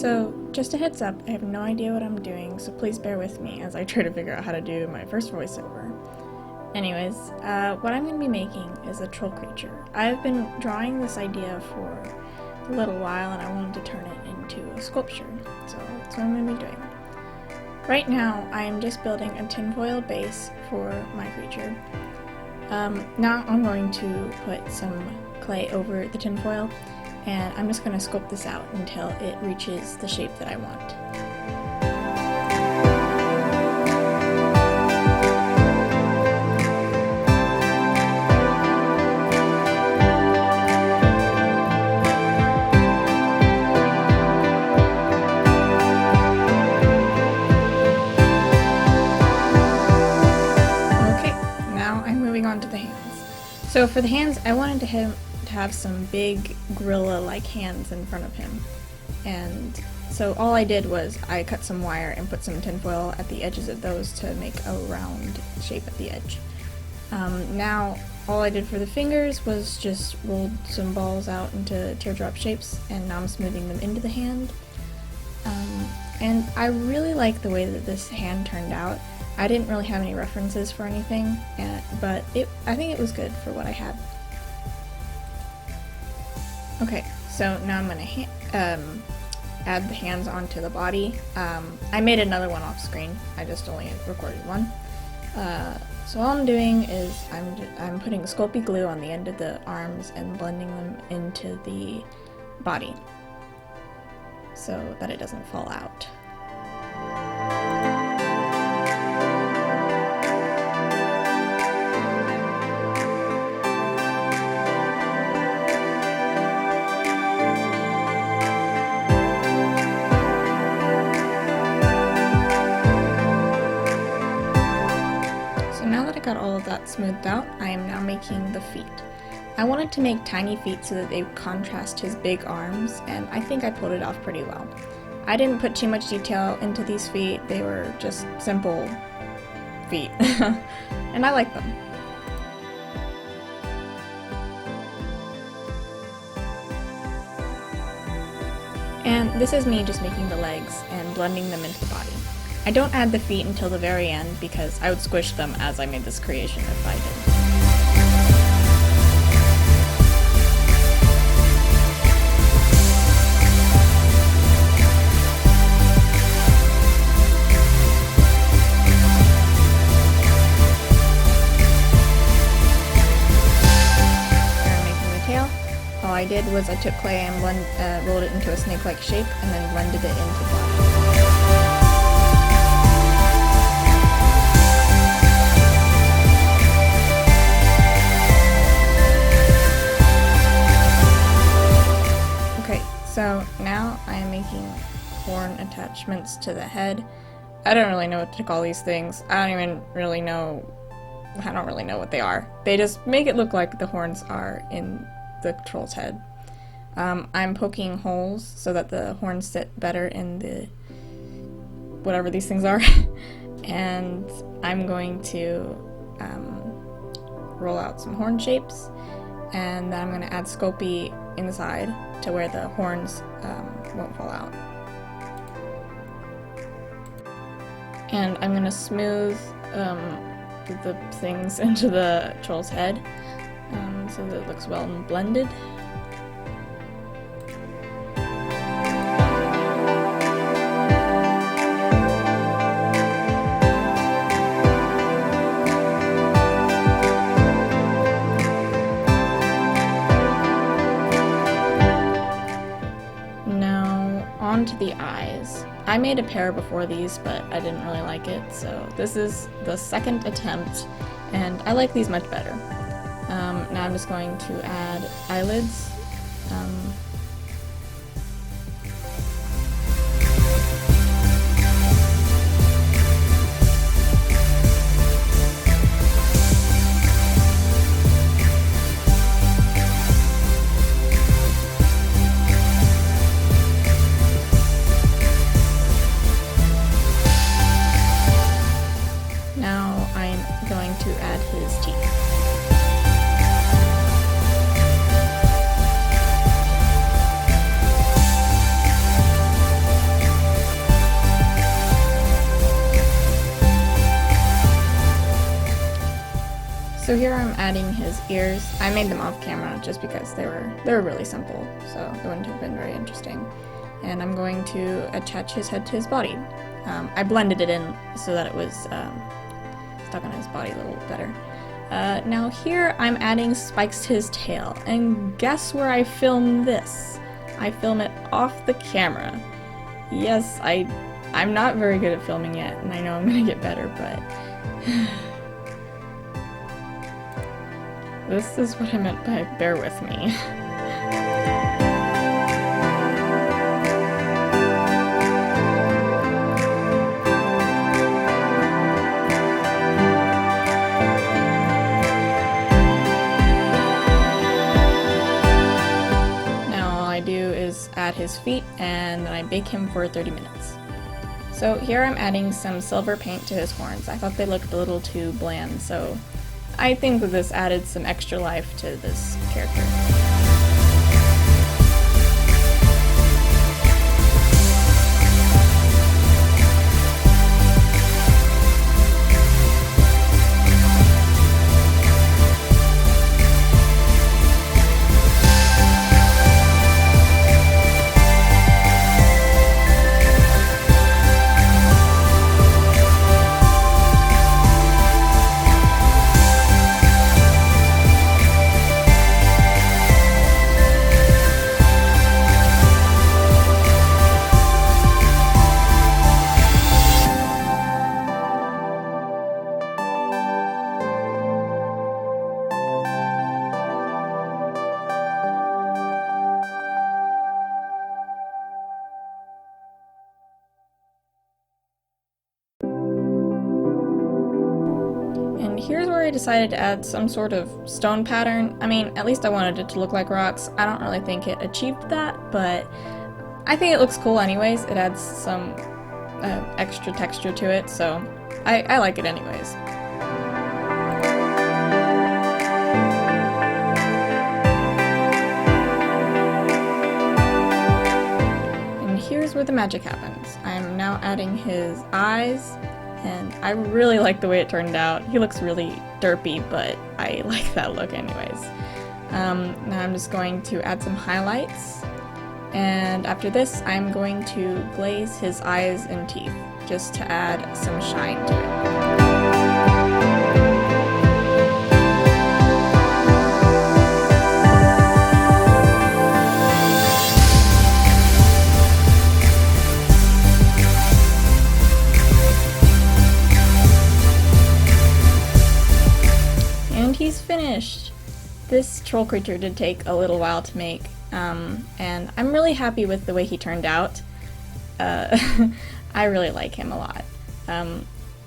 So, just a heads up, I have no idea what I'm doing, so please bear with me as I try to figure out how to do my first voiceover. Anyways, what I'm going to be making is a troll creature. I've been drawing this idea for a little while and I wanted to turn it into a sculpture, so that's what I'm going to be doing. Right now, I'm just building a tinfoil base for my creature. Now I'm going to put some clay over the tinfoil, and I'm just going to sculpt this out until it reaches the shape that I want. On to the hands. So for the hands, I wanted him to have some big gorilla-like hands in front of him, and so all I did was I cut some wire and put some tinfoil at the edges of those to make a round shape at the edge. Now all I did for the fingers was just rolled some balls out into teardrop shapes, and now I'm smoothing them into the hand. And I really like the way that this hand turned out. I didn't really have any references for anything, but I think it was good for what I had. Okay, so now I'm going to add the hands onto the body. I made another one off screen, I just only recorded one. So all I'm doing is I'm putting Sculpey glue on the end of the arms and blending them into the body so that it doesn't fall out. Got all of that smoothed out, I am now making the feet. I wanted to make tiny feet so that they would contrast his big arms, and I think I pulled it off pretty well. I didn't put too much detail into these feet, they were just simple feet, and I like them. And this is me just making the legs and blending them into the body. I don't add the feet until the very end because I would squish them as I made this creation if I did. All I did was I took clay and rolled it into a snake-like shape and then blended it into the body. So now I am making horn attachments to the head. I don't really know what to call these things. I don't really know what they are. They just make it look like the horns are in the troll's head. I'm poking holes so that the horns sit better in the whatever these things are. And I'm going to roll out some horn shapes, and then I'm going to add Sculpey in the side to where the horns won't fall out. And I'm going to smooth the things into the troll's head so that it looks well and blended. Onto the eyes. I made a pair before these, but I didn't really like it, so this is the second attempt, and I like these much better. Now I'm just going to add eyelids. So here I'm adding his ears. I made them off camera just because they were really simple, so it wouldn't have been very interesting. And I'm going to attach his head to his body. I blended it in so that it was stuck on his body a little better. Now here I'm adding spikes to his tail, and guess where I film this? I film it off the camera. Yes, I'm not very good at filming yet, and I know I'm gonna get better, but this is what I meant by bear with me. Add his feet, and then I bake him for 30 minutes. So here I'm adding some silver paint to his horns. I thought they looked a little too bland, so I think that this added some extra life to this character. And here's where I decided to add some sort of stone pattern. I mean, at least I wanted it to look like rocks. I don't really think it achieved that, but I think it looks cool anyways. It adds some extra texture to it, so I like it anyways. And here's where the magic happens. I'm now adding his eyes, and I really like the way it turned out. He looks really derpy, but I like that look anyways. Now I'm just going to add some highlights, and after this I'm going to glaze his eyes and teeth just to add some shine to it. He's finished! This troll creature did take a little while to make, and I'm really happy with the way he turned out. I really like him a lot.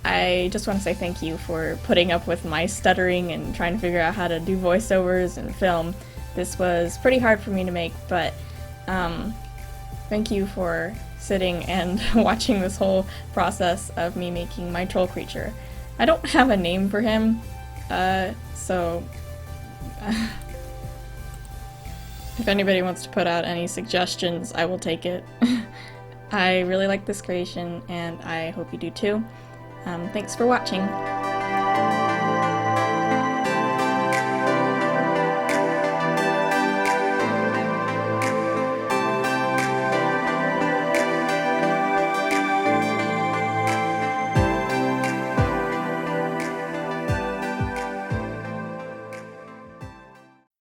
I just want to say thank you for putting up with my stuttering and trying to figure out how to do voiceovers and film. This was pretty hard for me to make, but thank you for sitting and watching this whole process of me making my troll creature. I don't have a name for him. So if anybody wants to put out any suggestions, I will take it. I really like this creation, and I hope you do too. Thanks for watching.